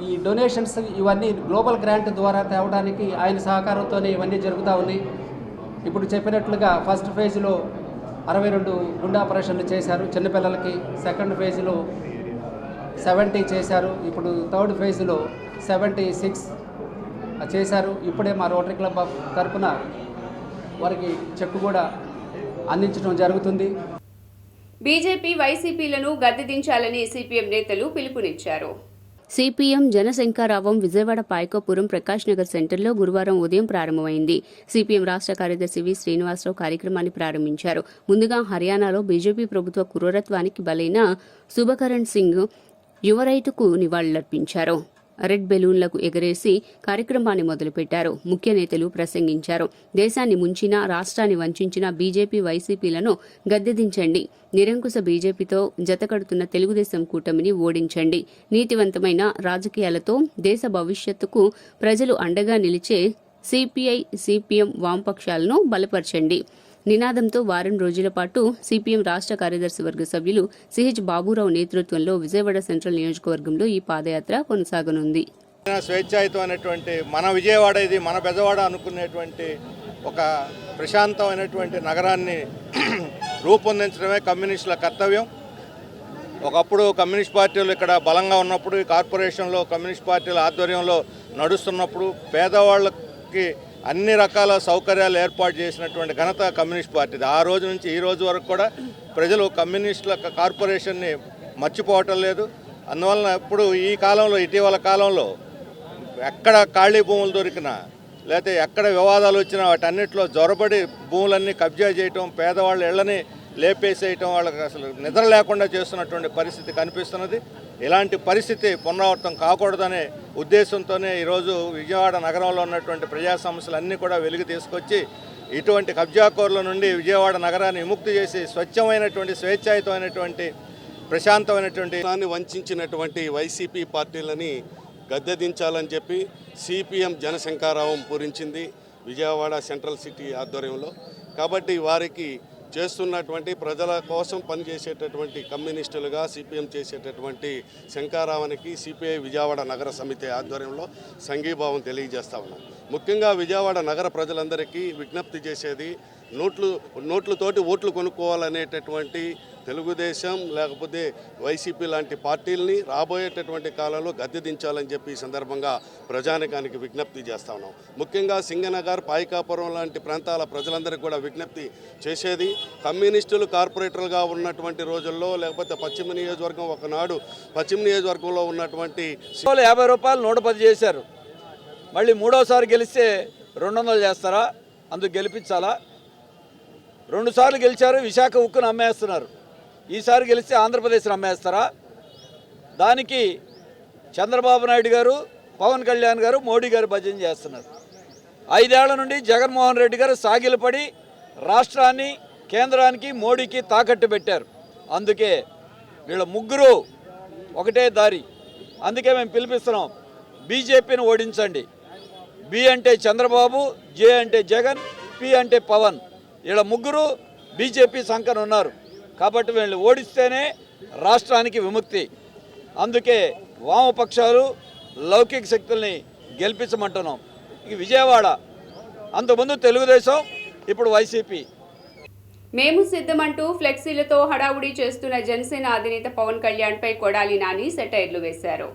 ఈ డొనేషన్స్ ఇవన్నీ గ్లోబల్ గ్రాంట్ ద్వారా తేవడానికి ఆయన సహకారంతోనే ఇవన్నీ జరుగుతూ ఉన్నాయి. ఇప్పుడు చెప్పినట్లుగా ఫస్ట్ ఫేజ్లో 62 గుండె ఆపరేషన్లు చేశారు చిన్నపిల్లలకి, సెకండ్ ఫేజ్లో 70 చేశారు, ఇప్పుడు థర్డ్ ఫేజ్లో 76 చేశారు. ఇప్పుడే మా రోటరీ క్లబ్ తరఫున వారికి చెక్ కూడా అందించడం జరుగుతుంది. బీజేపీ వైసీపీలను గద్దెదించాలని సిపిఎం నేతలు పిలుపునిచ్చారు. సిపిఎం జనశంకారావం విజయవాడ పాయకపురం ప్రకాష్ నగర్ సెంటర్లో గురువారం ఉదయం ప్రారంభమైంది. సిపిఎం రాష్ట్ర కార్యదర్శి వి శ్రీనివాసరావు కార్యక్రమాన్ని ప్రారంభించారు. ముందుగా హర్యానాలో బీజేపీ ప్రభుత్వ క్రూరత్వానికి బలైన శుభకరణ్ సింగ్ యువ రైతుకు నివాళులర్పించారు. రెడ్ బెలూన్లకు ఎగరేసి కార్యక్రమాన్ని మొదలుపెట్టారు. ముఖ్య నేతలు ప్రసంగించారు. దేశాన్ని ముంచిన, రాష్ట్రాన్ని వంచిన బీజేపీ వైసీపీలను గద్దెదించండి. నిరంకుశ బీజేపీతో జతకడుతున్న తెలుగుదేశం కూటమిని ఓడించండి. నీతివంతమైన రాజకీయాలతో దేశ భవిష్యత్తుకు ప్రజలు అండగా నిలిచే సిపిఐ, సిపిఎం వామపక్షాలను బలపరచండి నినాదంతో వారం రోజుల పాటు సిపిఎం రాష్ట్ర కార్యదర్శి వర్గ సభ్యులు సిహెచ్ బాబురావు నేతృత్వంలో విజయవాడ సెంట్రల్ నియోజకవర్గంలో ఈ పాదయాత్ర కొనసాగనుంది. స్వేచ్ఛాయుతమైనటువంటి మన విజయవాడ, ఇది మన బెజవాడ అనుకునేటువంటి ఒక ప్రశాంతమైనటువంటి నగరాన్ని రూపొందించడమే కమ్యూనిస్టుల కర్తవ్యం. ఒకప్పుడు కమ్యూనిస్ట్ పార్టీలు ఇక్కడ బలంగా ఉన్నప్పుడు, ఈ కార్పొరేషన్లో కమ్యూనిస్ట్ పార్టీల ఆధ్వర్యంలో నడుస్తున్నప్పుడు పేదవాళ్ళకి అన్ని రకాల సౌకర్యాలు ఏర్పాటు చేసినటువంటి ఘనత కమ్యూనిస్ట్ పార్టీది. ఆ రోజు నుంచి ఈ రోజు వరకు కూడా ప్రజలు కమ్యూనిస్టుల కార్పొరేషన్ని మర్చిపోవటం లేదు. అందువలన ఇప్పుడు ఈ కాలంలో, ఇటీవల కాలంలో ఎక్కడ ఖాళీ భూములు దొరికినా లేకపోతే ఎక్కడ వివాదాలు వచ్చినా వాటన్నిటిలో జొరబడి భూములన్నీ కబ్జా చేయటం, పేదవాళ్ళ ఇళ్లని లేపేసేయటం, వాళ్ళకి అసలు నిద్ర లేకుండా చేస్తున్నటువంటి పరిస్థితి కనిపిస్తున్నది. ఇలాంటి పరిస్థితి పునరావృతం కాకూడదనే ఉద్దేశంతోనే ఈరోజు విజయవాడ నగరంలో ఉన్నటువంటి ప్రజా సమస్యలన్నీ కూడా వెలుగు తీసుకొచ్చి ఇటువంటి కబ్జాకోరుల నుండి విజయవాడ నగరాన్ని విముక్తి చేసి స్వచ్ఛమైనటువంటి, స్వేచ్ఛాయుతమైనటువంటి, ప్రశాంతమైనటువంటి వంచినటువంటి వైసీపీ పార్టీలని గద్దెదించాలని చెప్పి సిపిఎం జనశంకారావం పూరించింది విజయవాడ సెంట్రల్ సిటీ ఆధ్వర్యంలో. కాబట్టి వారికి చేస్తున్నటువంటి ప్రజల కోసం పనిచేసేటటువంటి కమ్యూనిస్టులుగా సిపిఎం చేసేటటువంటి శంకారావానికి సిపిఐ విజయవాడ నగర సమితి ఆధ్వర్యంలో సంఘీభావం తెలియజేస్తా ఉన్నాం. ముఖ్యంగా విజయవాడ నగర ప్రజలందరికీ విజ్ఞప్తి చేసేది, నోట్లతోటి ఓట్లు కొనుక్కోవాలనేటటువంటి తెలుగుదేశం లేకపోతే వైసీపీ లాంటి పార్టీలని రాబోయేటటువంటి కాలంలో గద్దెదించాలని చెప్పి ఈ సందర్భంగా ప్రజానికానికి విజ్ఞప్తి చేస్తా ఉన్నాం. ముఖ్యంగా సింగనగర్, పాయకాపురం లాంటి ప్రాంతాల ప్రజలందరికీ కూడా విజ్ఞప్తి చేసేది, కమ్యూనిస్టులు కార్పొరేటర్లుగా ఉన్నటువంటి రోజుల్లో లేకపోతే పశ్చిమ నియోజకవర్గం, ఒకనాడు పశ్చిమ నియోజకవర్గంలో ఉన్నటువంటి 50 రూపాయలు 110 చేశారు. మళ్ళీ మూడోసారి గెలిస్తే 200 చేస్తారా? అందుకు గెలిపించాలా? 2 సార్లు గెలిచారు, విశాఖ ఉక్కును అమ్మేస్తున్నారు. ఈసారి గెలిస్తే ఆంధ్రప్రదేశ్ని అమ్మేస్తారా? దానికి చంద్రబాబు నాయుడు గారు, పవన్ కళ్యాణ్ గారు, మోడీ గారు భజన చేస్తున్నారు. 5 ఏళ్ల నుండి జగన్మోహన్ రెడ్డి గారు సాగిలపడి రాష్ట్రాన్ని కేంద్రానికి, మోడీకి తాకట్టు పెట్టారు. అందుకే వీళ్ళ ముగ్గురు ఒకటే దారి. అందుకే మేము పిలిపిస్తున్నాం, బీజేపీని ఓడించండి. బి అంటే చంద్రబాబు, జే అంటే జగన్, పి అంటే పవన్. వీళ్ళ ముగ్గురు బీజేపీ సంకన ఉన్నారు. కాబట్టి వీళ్ళని ఓడిస్తేనే రాష్ట్రానికి విముక్తి. అందుకే వామపక్షాలు, లౌకిక శక్తుల్ని గెలిపించమంటున్నాం. ఇక విజయవాడ అంతకుముందు తెలుగుదేశం, ఇప్పుడు వైసీపీ. మేము సిద్ధమంటూ ఫ్లెక్సీలతో హడావుడి చేస్తున్న జనసేన అధినేత పవన్ కళ్యాణ్పై కొడాలి నాని సెటైర్లు వేశారు.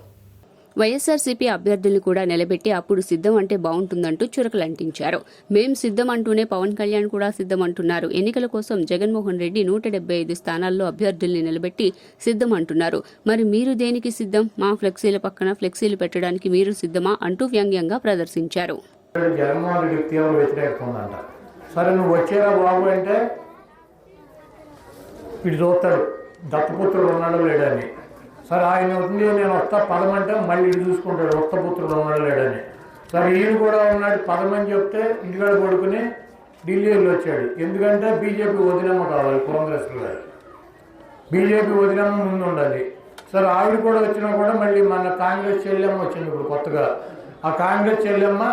వైఎస్ఆర్సీపీ అభ్యర్థుల్ని కూడా నిలబెట్టి అప్పుడు సిద్ధం అంటే బాగుంటుందంటూ చురకలంటించారు. మేం సిద్ధం అంటూనే పవన్ కళ్యాణ్ కూడా సిద్ధం అంటున్నారు. ఎన్నికల కోసం జగన్మోహన్ రెడ్డి 175 స్థానాల్లో అభ్యర్థుల్ని నిలబెట్టి సిద్ధం అంటున్నారు. మరి మీరు దేనికి సిద్ధం? మా ఫ్లెక్సీల పక్కన ఫ్లెక్సీలు పెట్టడానికి మీరు సిద్ధమా అంటూ వ్యంగ్యంగా ప్రదర్శించారు. జగన్మోహన్ రెడ్డి తీవ్ర వ్యతిరేకత ఉందంట. సరే నువ్వు వచ్చేరా బాబు అంటే ఇటు చూస్తాడు, దత్తపుత్రుడు ఉన్నాడు లేడని. సరే ఆయన ఉంది, నేను వస్తా పదమంటే మళ్ళీ ఇటు చూసుకుంటాడు, దత్తపుత్రుడు ఉన్నాడు లేడని. సరే ఈయన కూడా ఉన్నాడు పదమని చెప్తే ఇంటికాడ పడుకుని ఢిల్లీ వెళ్ళి వచ్చాడు. ఎందుకంటే బీజేపీ వదినమ్మ కావాలి, కాంగ్రెస్లో బీజేపీ వదినమ్మ ముందు ఉండాలి. సరే ఆవిడ కూడా వచ్చినా కూడా మళ్ళీ మన కాంగ్రెస్ చెల్లెమ్మ వచ్చింది ఇప్పుడు కొత్తగా. ఆ కాంగ్రెస్ చెల్లెమ్మ,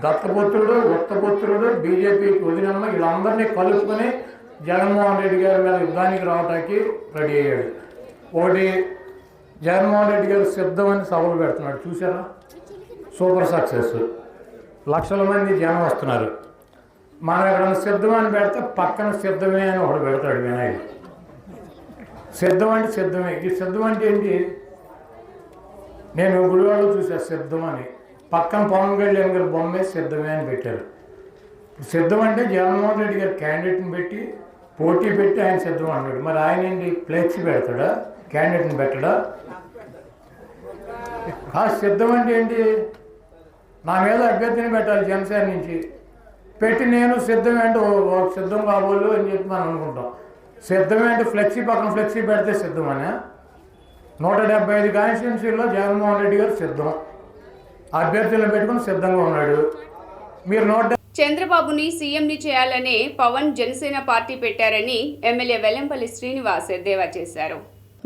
దత్తపుత్రుడు, ఉత్తపుత్రుడు, బీజేపీ వదినమ్మ వీళ్ళందరినీ కలుపుకొని జగన్మోహన్ రెడ్డి గారి మీద యుద్ధానికి రావడానికి రెడీ అయ్యాడు. ఒకటి జగన్మోహన్ రెడ్డి గారు సిద్ధమని సభలు పెడుతున్నాడు, చూసారా? సూపర్ సక్సెస్, లక్షల మంది జనం వస్తున్నారు. మనం ఎక్కడన్నా సిద్ధమని పెడితే పక్కన సిద్ధమే అని ఒకడు పెడతాడు వినాయకుడు. సిద్ధం అంటే సిద్ధమే. ఈ సిద్ధం అంటే ఏంటి? నేను గుడివాడలో చూసా సిద్ధం అని. పక్కన పవన్ కళ్యాణ్ గారి బొమ్మే సిద్ధమే అని పెట్టారు. సిద్ధం అంటే జగన్మోహన్ రెడ్డి గారు క్యాండిడేట్ని పెట్టి పోటీ పెట్టి ఆయన సిద్ధం అన్నాడు. మరి ఆయన ఏంటి ఫ్లెక్సీ పెడతాడా, క్యాండిడేట్ని పెట్టడా? సిద్ధం అంటే ఏంటి? నా మీద అభ్యర్థిని పెట్టాలి జనసేన నుంచి, పెట్టి నేను సిద్ధమే అంటే సిద్ధం కాబోలు అని చెప్పి మనం అనుకుంటాం. సిద్ధమే అంటే ఫ్లెక్సీ పక్కన ఫ్లెక్సీ పెడితే సిద్ధమనే. 175 కాన్స్టిట్యున్సీల్లో జగన్మోహన్ రెడ్డి గారు సిద్ధం, అభ్యర్థులను పెట్టుకుని సిద్ధంగా ఉన్నాడు. మీరు చంద్రబాబుని సీఎంని చేయాలనే పవన్ జనసేన పార్టీ పెట్టారని ఎమ్మెల్యే వెల్లంపల్లి శ్రీనివాస్ ఎద్దేవా చేశారు.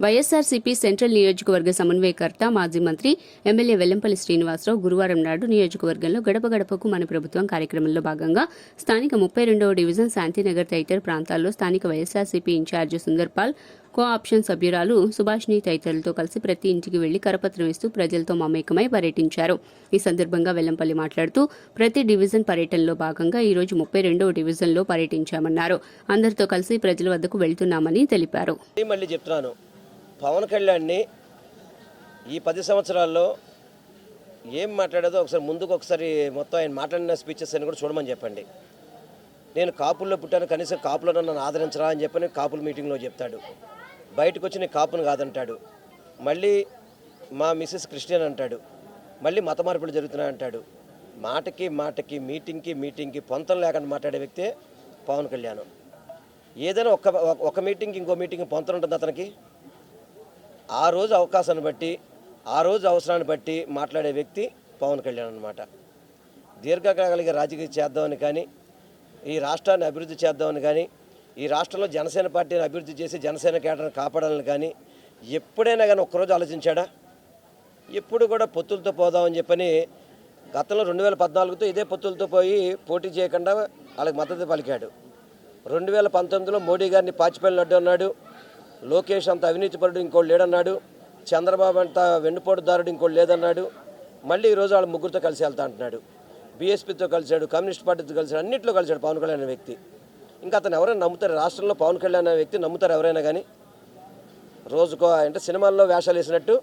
వైఎస్సార్సీపీ సెంట్రల్ నియోజకవర్గ సమన్వయకర్త మాజీ మంత్రి ఎమ్మెల్యే వెల్లంపల్లి శ్రీనివాసరావు గురువారం నాడు నియోజకవర్గంలో గడప గడపకు మన ప్రభుత్వం కార్యక్రమంలో భాగంగా స్థానిక 32వ డివిజన్ శాంతినగర్ తదితర ప్రాంతాల్లో స్థానిక వైఎస్సార్సీపీ ఇన్ఛార్జి సుందర్పాల్, కో ఆప్షన్ సభ్యురాలు సుభాష్ని తదితరులతో కలిసి ప్రతి ఇంటికి వెళ్లి కరపత్రం ఇస్తూ ప్రజలతో మమేకమై పర్యటించారు. ఈ సందర్భంగా వెల్లంపల్లి మాట్లాడుతూ ప్రతి డివిజన్ పర్యటనలో భాగంగా ఈ రోజు 32వ డివిజన్లో పర్యటించామన్నారు. అందరితో కలిసి ప్రజల వద్దకు వెళ్తున్నామని తెలిపారు. మళ్ళీ చెప్తున్నాను, పవన్ కళ్యాణ్ని ఈ 10 సంవత్సరాల్లో ఏం మాట్లాడేదో ఒకసారి మొత్తం ఆయన మాట్లాడిన స్పీచెస్ అని కూడా చూడమని చెప్పండి. నేను కాపుల్లో పుట్టాను, కనీసం కాపులో నన్ను ఆదరించరా అని చెప్పని కాపుల మీటింగ్లో చెప్తాడు. బయటకు వచ్చి నేను కాపును కాదంటాడు. మళ్ళీ మా మిస్సెస్ క్రిస్టియన్ అంటాడు. మళ్ళీ మత మార్పులు జరుగుతున్నాయి అంటాడు. మాటకి మీటింగ్కి పొంతం లేకుండా మాట్లాడే వ్యక్తే పవన్ కళ్యాణ్. ఏదైనా ఒక మీటింగ్కి ఇంకో మీటింగ్ పొంతం ఉంటుంది అతనికి. ఆ రోజు అవకాశాన్ని బట్టి, ఆ రోజు అవసరాన్ని బట్టి మాట్లాడే వ్యక్తి పవన్ కళ్యాణ్ అన్నమాట. దీర్ఘకాలిక రాజకీయం చేద్దామని కానీ, ఈ రాష్ట్రాన్ని అభివృద్ధి చేద్దామని కానీ, ఈ రాష్ట్రంలో జనసేన పార్టీని అభివృద్ధి చేసి జనసేన కేడర్ని కాపాడాలని కానీ ఎప్పుడైనా కానీ ఒక్కరోజు ఆలోచించాడా? ఎప్పుడు కూడా పొత్తులతో పోదామని చెప్పని గతంలో 2014తో ఇదే పొత్తులతో పోయి పోటీ చేయకుండా వాళ్ళకి మద్దతు పలికాడు. 2019లో మోడీ గారిని పాచిపల్లి లడ్డు అన్నాడు. లోకేష్ అంత అవినీతిపరుడు ఇంకోటి లేడన్నాడు. చంద్రబాబు అంత వెన్నుపోటుదారుడు ఇంకోటి లేదన్నాడు. మళ్ళీ ఈరోజు వాళ్ళు ముగ్గురితో కలిసి వెళ్తా అంటున్నాడు. బీఎస్పీతో కలిశాడు, కమ్యూనిస్ట్ పార్టీతో కలిశాడు, అన్నింటిలో కలిశాడు పవన్ కళ్యాణ్ అనే వ్యక్తి. ఇంకా అతను ఎవరైనా నమ్ముతారు? రాష్ట్రంలో పవన్ కళ్యాణ్ అనే వ్యక్తి నమ్ముతారు ఎవరైనా కానీ? రోజుకో అంటే సినిమాల్లో వేషాలు వేసినట్టు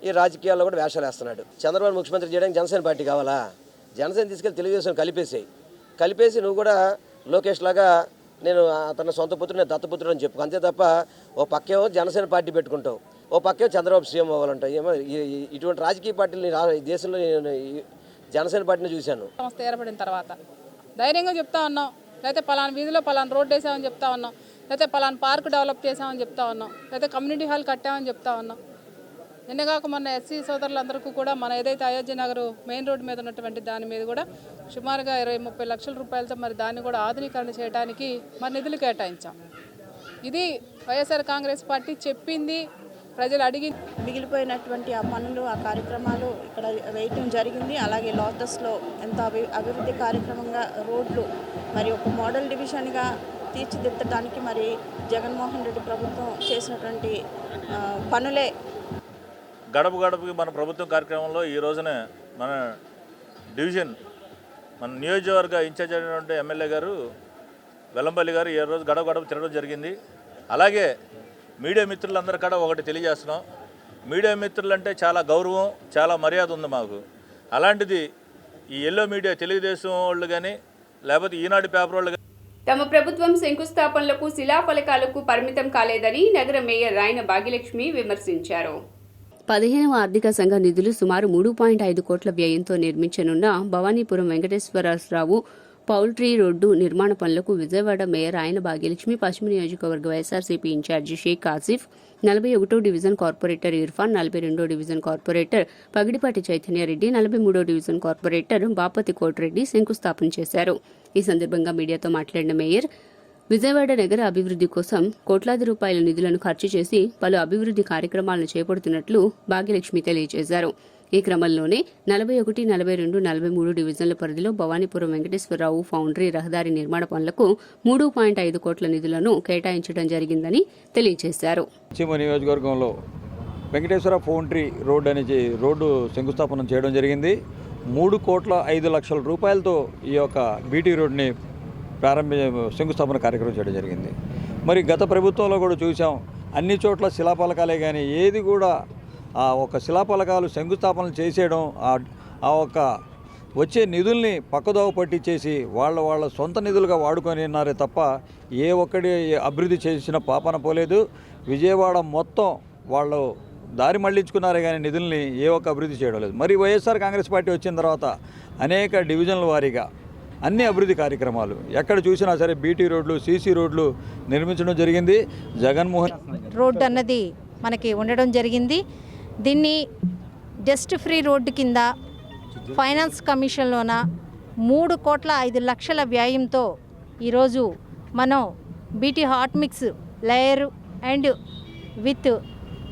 ఈ రాజకీయాల్లో కూడా వేషాలు వేస్తున్నాడు. చంద్రబాబు ముఖ్యమంత్రి చేయడానికి జనసేన పార్టీ కావాలా? జనసేన తీసుకెళ్ళి తెలుగుదేశం కలిపేసి నువ్వు కూడా లోకేష్ లాగా నేను అతను సొంత పుత్రుడు, నేను దత్తపుత్రుడు అని చెప్పు. అంతే తప్ప ఓ పక్కేమో జనసేన పార్టీ పెట్టుకుంటావు, ఓ పక్కేమో చంద్రబాబు సీఎం అవ్వాలంటావు. ఏమో ఇటువంటి రాజకీయ పార్టీలు దేశంలో నేను జనసేన పార్టీని చూశాను. సంస్థ ఏర్పడిన తర్వాత ధైర్యంగా చెప్తా ఉన్నాం, లేకపోతే పలానా వీధిలో పలానా రోడ్డు వేసామని చెప్తా ఉన్నాం, లేకపోతే పలానా పార్క్ డెవలప్ చేసామని చెప్తా ఉన్నాం, లేకపోతే కమ్యూనిటీ హాల్ కట్టామని చెప్తా ఉన్నాం. నిన్నగాక మొన్న ఎస్సీ సోదరులందరికీ కూడా మన ఏదైతే అయోధ్య నగర్ మెయిన్ రోడ్డు మీద ఉన్నటువంటి దాని మీద కూడా సుమారుగా 20-30 లక్షల రూపాయలతో మరి దాన్ని కూడా ఆధునీకరణ చేయడానికి మరి నిధులు కేటాయించాం. ఇది వైఎస్ఆర్ కాంగ్రెస్ పార్టీ చెప్పింది, ప్రజలు అడిగి మిగిలిపోయినటువంటి ఆ పనులు, ఆ కార్యక్రమాలు ఇక్కడ వేయటం జరిగింది. అలాగే లోటస్లో ఎంత అభివృద్ధి కార్యక్రమంగా రోడ్లు మరి ఒక మోడల్ డివిజన్గా తీర్చిదిద్దడానికి మరి జగన్మోహన్ రెడ్డి ప్రభుత్వం చేసినటువంటి పనులే. గడప గడపకి మన ప్రభుత్వం కార్యక్రమంలో ఈ రోజున మన డివిజన్, మన నియోజకవర్గ ఇన్ఛార్జ్ అయినటువంటి ఎమ్మెల్యే గారు వెల్లంపల్లి గారు ఈ రోజు గడప గడప తిరగడం జరిగింది. అలాగే మీడియా మిత్రులందరూ కూడా ఒకటి తెలియజేస్తున్నాం, మీడియా మిత్రులు అంటే చాలా గౌరవం, చాలా మర్యాద ఉంది మాకు. అలాంటిది ఈ ఎల్లో మీడియా తెలుగుదేశం వాళ్ళు కానీ లేకపోతే ఈనాడు పేపర్ వాళ్ళు తమ ప్రభుత్వం శంకుస్థాపనలకు శిలాఫలకాలకు పరిమితం కాలేదని నగర మేయర్ రాయన భాగ్యలక్ష్మి విమర్శించారు. 15వ ఆర్థిక సంఘ నిధులు సుమారు 3.5 కోట్ల వ్యయంతో నిర్మించనున్న భవానీపురం వెంకటేశ్వరరావు పౌల్ట్రీ రోడ్డు నిర్మాణ పనులకు విజయవాడ మేయర్ ఆయన భాగ్యలక్ష్మి, పశ్చిమ నియోజకవర్గ వైఎస్ఆర్సీపీ ఇన్ఛార్జి షేక్ ఆసిఫ్, 41వ డివిజన్ కార్పొరేటర్ ఇర్ఫాన్, 42వ డివిజన్ కార్పొరేటర్ పగిడిపాటి చైతన్యారెడ్డి, 43వ డివిజన్ కార్పొరేటర్ బాపతి కోటిరెడ్డి శంకుస్థాపన చేశారు. ఈ సందర్భంగా మీడియాతో మాట్లాడిన మేయర్ విజయవాడ నగర అభివృద్ధి కోసం కోట్లాది రూపాయల నిధులను ఖర్చు చేసి పలు అభివృద్ధి కార్యక్రమాలను చేపడుతున్నట్లు భాగ్యలక్ష్మి తెలియజేశారు. ఈ క్రమంలోనే 41, 42, 43 డివిజన్ల పరిధిలో భవానీపురం వెంకటేశ్వరరావు ఫౌండరీ రహదారి నిర్మాణ పనులకు 3.5 కోట్ల నిధులను కేటాయించడం జరిగిందని తెలియజేశారు. పశ్చిమ నియోజకవర్గంలో వెంకటేశ్వర ఫౌండరీ రోడ్డు అనేది రోడ్డు శంకుస్థాపన చేయడం జరిగింది. 3.5 కోట్ల రూపాయలతో ఈ యొక్క బీటీ రోడ్ని శంకుస్థాపన కార్యక్రమం చేయడం జరిగింది. మరి గత ప్రభుత్వంలో కూడా చూసాం, అన్ని చోట్ల శిలాఫలకాలే కానీ ఏది కూడా ఒక శిలాఫలకాలు శంకుస్థాపనలు చేసేయడం, ఆ ఒక్క వచ్చే నిధుల్ని పక్కదోవ పట్టించేసి వాళ్ళ సొంత నిధులుగా వాడుకొని ఉన్నారే తప్ప ఏ ఒక్కడి అభివృద్ధి చేసిన పాపన పోలేదు. విజయవాడ మొత్తం వాళ్ళు దారి మళ్లించుకున్నారే కానీ నిధుల్ని ఏ ఒక్క అభివృద్ధి చేయడం లేదు. మరి వైఎస్ఆర్ కాంగ్రెస్ పార్టీ వచ్చిన తర్వాత అనేక డివిజన్ల వారీగా అన్ని అభివృద్ధి కార్యక్రమాలు ఎక్కడ చూసినా సరే బీటీ రోడ్లు, సీసీ రోడ్లు నిర్మించడం జరిగింది. జగన్మోహన్ రోడ్డు అన్నది మనకి ఉండడం జరిగింది. దీన్ని డస్ట్ ఫ్రీ రోడ్డు కింద ఫైనాన్స్ కమిషన్లోన 3,05,00,000 వ్యయంతో ఈరోజు మనం BT hot mix layer and with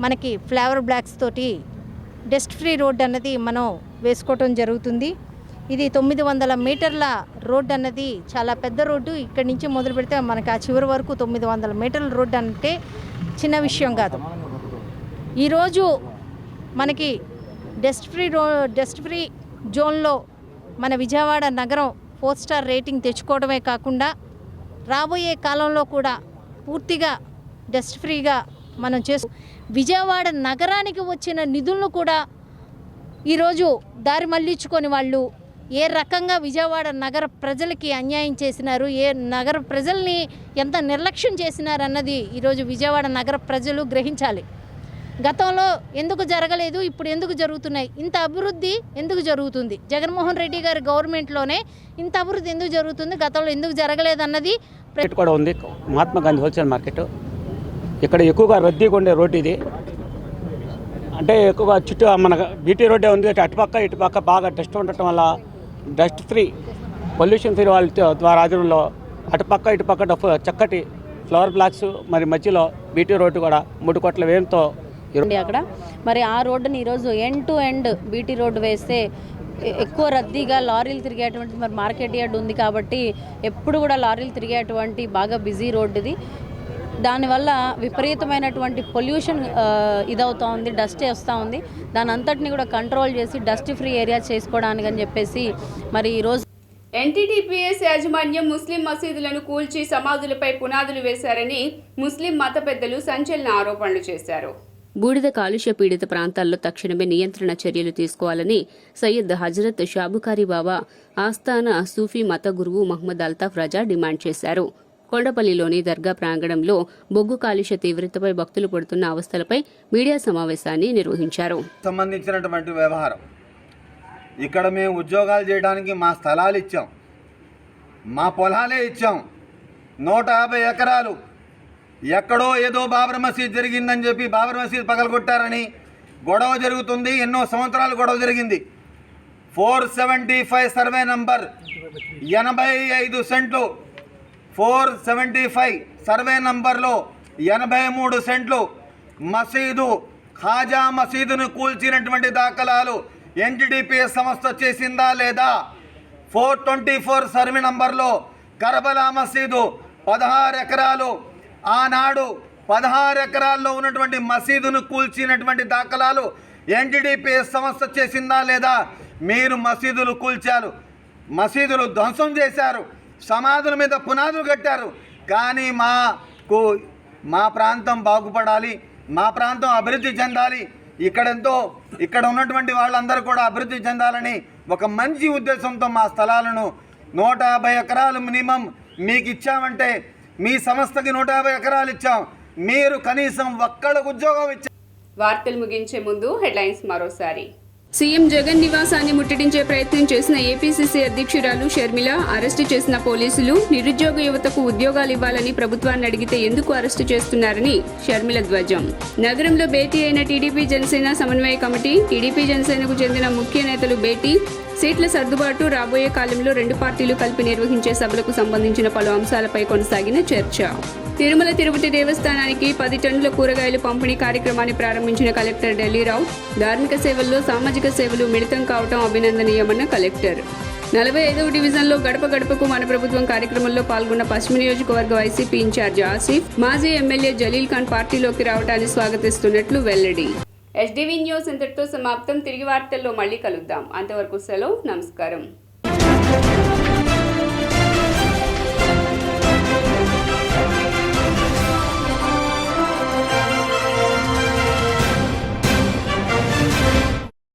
మనకి ఫ్లేవర్ బ్లాక్స్ తోటి డస్ట్ ఫ్రీ రోడ్ అన్నది మనం వేసుకోవటం జరుగుతుంది. ఇది 900 మీటర్ల రోడ్ అన్నది చాలా పెద్ద రోడ్డు. ఇక్కడి నుంచి మొదలు పెడితే మనకి ఆ చివరి వరకు 900 మీటర్ల రోడ్డు అంటే చిన్న విషయం కాదు. ఈరోజు మనకి డస్ట్ ఫ్రీ జోన్లో మన విజయవాడ నగరం 4 స్టార్ రేటింగ్ తెచ్చుకోవడమే కాకుండా రాబోయే కాలంలో కూడా పూర్తిగా డస్ట్ ఫ్రీగా మనం విజయవాడ నగరానికి వచ్చిన నిధులను కూడా ఈరోజు దారి మళ్లించుకొని వాళ్ళు ఏ రకంగా విజయవాడ నగర ప్రజలకి అన్యాయం చేసినారు, ఏ నగర ప్రజల్ని ఎంత నిర్లక్ష్యం చేసినారన్నది ఈరోజు విజయవాడ నగర ప్రజలు గ్రహించాలి. గతంలో ఎందుకు జరగలేదు, ఇప్పుడు ఎందుకు జరుగుతున్నాయి, ఇంత అభివృద్ధి ఎందుకు జరుగుతుంది, జగన్మోహన్ రెడ్డి గారి గవర్నమెంట్లోనే ఇంత అభివృద్ధి ఎందుకు జరుగుతుంది, గతంలో ఎందుకు జరగలేదన్నది కూడా ఉంది. మహాత్మా గాంధీ హోల్సేల్ మార్కెట్ ఇక్కడ ఎక్కువగా రద్దీగా ఉండే రోడ్డు ఇది. అంటే ఎక్కువగా చుట్టూ మన బీటీ రోడ్డే ఉంది. అటుపక్క ఇటుపక్క బాగా డస్ట్ ఉండటం వల్ల డస్ట్ ఫ్రీ పొల్యూషన్ ఫ్రీ వాళ్ళ ద్వారా ఆధ్వర్యంలో అటుపక్క ఇటుపక్క చక్కటి ఫ్లవర్ బ్లాక్స్ మరి మధ్యలో బీటీ రోడ్డు కూడా 3 కోట్ల వ్యయంతో అక్కడ మరి ఆ రోడ్డుని ఈరోజు end to end BT road వేస్తే ఎక్కువ రద్దీగా లారీలు తిరిగేటువంటి మరి మార్కెట్ యార్డ్ ఉంది కాబట్టి ఎప్పుడు కూడా లారీలు తిరిగేటువంటి బాగా బిజీ రోడ్డు ఇది. దానివల్ల విపరీతమైనటువంటి పొల్యూషన్ ఇదవుతూ ఉంది, డస్ట్ వస్తూ ఉంది. దాని అంతటిని కూడా కంట్రోల్ చేసి డస్ట్ ఫ్రీ ఏరియా చేసుకోవడానికి అని చెప్పేసి మరి ఈరోజు ఎన్టీటీపీఎస్ యాజమాన్యం ముస్లిం మసీదులను కూల్చి సమాధులపై పునాదులు వేశారని ముస్లిం మత పెద్దలు సంచలన ఆరోపణలు చేశారు. బూడిద కాలుష్య పీడిత ప్రాంతాల్లో తక్షణమే నియంత్రణ చర్యలు తీసుకోవాలని సయ్యద్ హజరత్ షాబుకారి బాబా ఆస్థాన సూఫీ మత గురువు మహమ్మద్ అల్తాఫ్ రజా డిమాండ్ చేశారు. కొండపల్లిలోని దర్గా ప్రాంగణంలో బొగ్గు కాలుష్య తీవ్రతపై భక్తులు పడుతున్న అవస్థలపై మీడియా సమావేశాన్ని నిర్వహించారు. సంబంధించినటువంటి వ్యవహారం ఇక్కడ మేము ఉద్యోగాలు చేయడానికి మా స్థలాలు ఇచ్చాం, మా పొలాలే ఇచ్చాం. 150 ఎకరాలు ఎక్కడో ఏదో బాబర్ మసీద్ జరిగిందని చెప్పి బాబర్ మసీద్ పగలగొట్టారని గొడవ జరుగుతుంది. ఎన్నో సంవత్సరాలు గొడవ జరిగింది. 475 సర్వే నంబర్ 85 సెంట్లు, 475 సర్వే నంబర్లో 83 సెంట్లు మసీదు ఖాజా మసీదును కూల్చినటువంటి దాఖలాలు ఎన్టీటీపీఎస్ సంస్థ చేసిందా లేదా? 424 సర్వే నంబర్లో కర్బలా మసీదు 16 ఎకరాలు, ఆనాడు 16 ఎకరాల్లో ఉన్నటువంటి మసీదును కూల్చినటువంటి దాఖలాలు ఎన్టీటీపీఎస్ సంస్థ చేసిందా లేదా? మీరు మసీదులు కూల్చారు, మసీదులు ధ్వంసం చేశారు, సమాధుల మీద పునాదులు కట్టారు. కానీ మా ప్రాంతం బాగుపడాలి, మా ప్రాంతం అభివృద్ధి చెందాలి, ఇక్కడ ఉన్నటువంటి వాళ్ళందరూ కూడా అభివృద్ధి చెందాలని ఒక మంచి ఉద్దేశంతో మా స్థలాలను 150 ఎకరాలు మినిమం మీకు ఇచ్చామంటే, మీ సంస్థకి 150 ఎకరాలు ఇచ్చాం, మీరు కనీసం ఒక్కళ్ళకు ఉద్యోగం ఇచ్చారు. వార్తలు ముగించే ముందు హెడ్లైన్స్ మరోసారి. సీఎం జగన్ నివాసాన్ని ముట్టడించే ప్రయత్నం చేసిన ఏపీసీసీ అధ్యక్షురాలు షర్మిల అరెస్టు చేసిన పోలీసులు. నిరుద్యోగ యువతకు ఉద్యోగాలు ఇవ్వాలని ప్రభుత్వాన్ని అడిగితే ఎందుకు అరెస్టు చేస్తున్నారని షర్మిల ధ్వజం. నగరంలో భేటీ అయిన టీడీపీ జనసేన సమన్వయ కమిటీ. టీడీపీ జనసేనకు చెందిన ముఖ్య నేతలు భేటీ. సీట్ల సర్దుబాటు, రాబోయే కాలంలో 2 పార్టీలు కలిపి నిర్వహించే సభలకు సంబంధించిన పలు అంశాలపై కొనసాగిన చర్చ. తిరుమల తిరుపతి దేవస్థానానికి 10 టన్నుల కూరగాయలు పంపిణీ కార్యక్రమాన్ని ప్రారంభించిన కలెక్టర్ ఢిల్లీరావు. ధార్మిక సేవల్లో సామాజిక సేవలు మిళితం కావడం అభినందనీయమన్న కలెక్టర్. 45వ డివిజన్లో గడప గడపకు మన ప్రభుత్వం కార్యక్రమంలో పాల్గొన్న పశ్చిమ నియోజకవర్గ వైసీపీ ఇన్ఛార్జ్ ఆసిఫ్. మాజీ ఎమ్మెల్యే జలీల్ ఖాన్ పార్టీలోకి రావడాన్ని స్వాగతిస్తున్నట్లు వెల్లడి. ఎస్డీవీ న్యూస్ ఇంతటితో సమాప్తం. తిరిగి వార్తల్లో మళ్ళీ కలుద్దాం. అంతవరకు సెలవు. నమస్కారం.